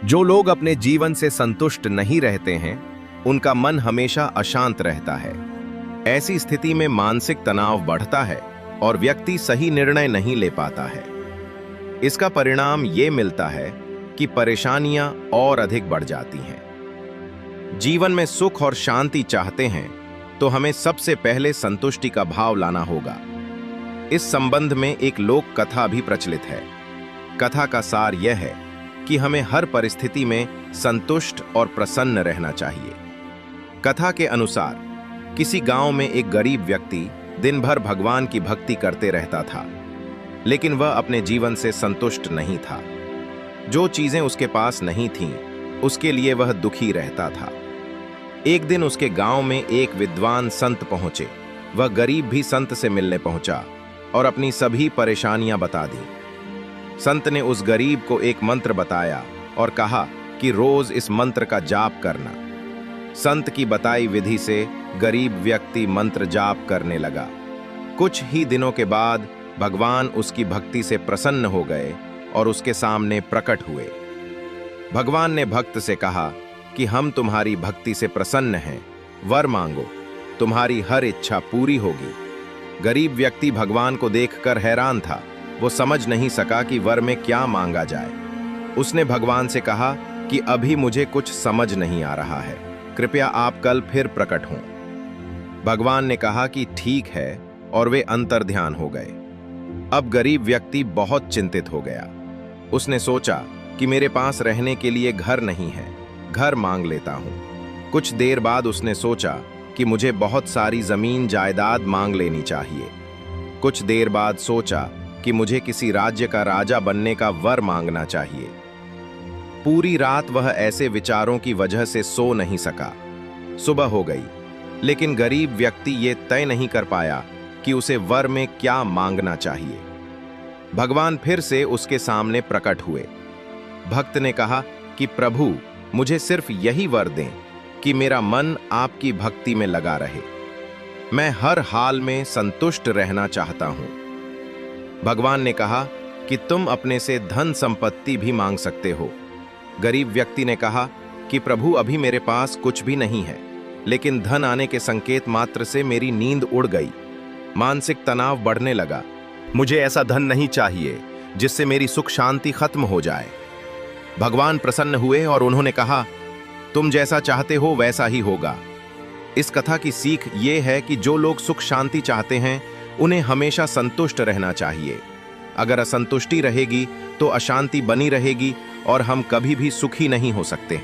जो लोग अपने जीवन से संतुष्ट नहीं रहते हैं, उनका मन हमेशा अशांत रहता है। ऐसी स्थिति में मानसिक तनाव बढ़ता है और व्यक्ति सही निर्णय नहीं ले पाता है। इसका परिणाम ये मिलता है कि परेशानियां और अधिक बढ़ जाती हैं। जीवन में सुख और शांति चाहते हैं तो हमें सबसे पहले संतुष्टि का भाव लाना होगा। इस संबंध में एक लोक कथा भी प्रचलित है। कथा का सार यह है कि हमें हर परिस्थिति में संतुष्ट और प्रसन्न रहना चाहिए। कथा के अनुसार किसी गांव में एक गरीब व्यक्ति दिन भर भगवान की भक्ति करते रहता था, लेकिन वह अपने जीवन से संतुष्ट नहीं था। जो चीजें उसके पास नहीं थीं, उसके लिए वह दुखी रहता था। एक दिन उसके गांव में एक विद्वान संत पहुंचे। वह गरीब भी संत से मिलने पहुंचा और अपनी सभी परेशानियां बता दी। संत ने उस गरीब को एक मंत्र बताया और कहा कि रोज इस मंत्र का जाप करना। संत की बताई विधि से गरीब व्यक्ति मंत्र जाप करने लगा। कुछ ही दिनों के बाद भगवान उसकी भक्ति से प्रसन्न हो गए और उसके सामने प्रकट हुए। भगवान ने भक्त से कहा कि हम तुम्हारी भक्ति से प्रसन्न हैं, वर मांगो, तुम्हारी हर इच्छा पूरी होगी। गरीब व्यक्ति भगवान को देखकर हैरान था। वो समझ नहीं सका कि वर में क्या मांगा जाए। उसने भगवान से कहा कि अभी मुझे कुछ समझ नहीं आ रहा है, कृपया आप कल फिर प्रकट हों। भगवान ने कहा कि ठीक है, और वे अंतर्ध्यान हो गए। अब गरीब व्यक्ति बहुत चिंतित हो गया। उसने सोचा कि मेरे पास रहने के लिए घर नहीं है, घर मांग लेता हूं। कुछ देर बाद उसने सोचा कि मुझे बहुत सारी जमीन जायदाद मांग लेनी चाहिए। कुछ देर बाद सोचा कि मुझे किसी राज्य का राजा बनने का वर मांगना चाहिए। पूरी रात वह ऐसे विचारों की वजह से सो नहीं सका। सुबह हो गई, लेकिन गरीब व्यक्ति ये तय नहीं कर पाया कि उसे वर में क्या मांगना चाहिए। भगवान फिर से उसके सामने प्रकट हुए। भक्त ने कहा कि प्रभु, मुझे सिर्फ यही वर दें कि मेरा मन आपकी भक्ति में लगा रहे। मैं हर हाल में संतुष्ट रहना चाहता हूं। भगवान ने कहा कि तुम अपने से धन संपत्ति भी मांग सकते हो। गरीब व्यक्ति ने कहा कि प्रभु, अभी मेरे पास कुछ भी नहीं है, लेकिन धन आने के संकेत मात्र से मेरी नींद उड़ गई। मानसिक तनाव बढ़ने लगा। मुझे ऐसा धन नहीं चाहिए जिससे मेरी सुख शांति खत्म हो जाए। भगवान प्रसन्न हुए और उन्होंने कहा, तुम जैसा चाहते हो वैसा ही होगा। इस कथा की सीख ये है कि जो लोग सुख शांति चाहते हैं, उन्हें हमेशा संतुष्ट रहना चाहिए। अगर असंतुष्टि रहेगी तो अशांति बनी रहेगी और हम कभी भी सुखी नहीं हो सकते।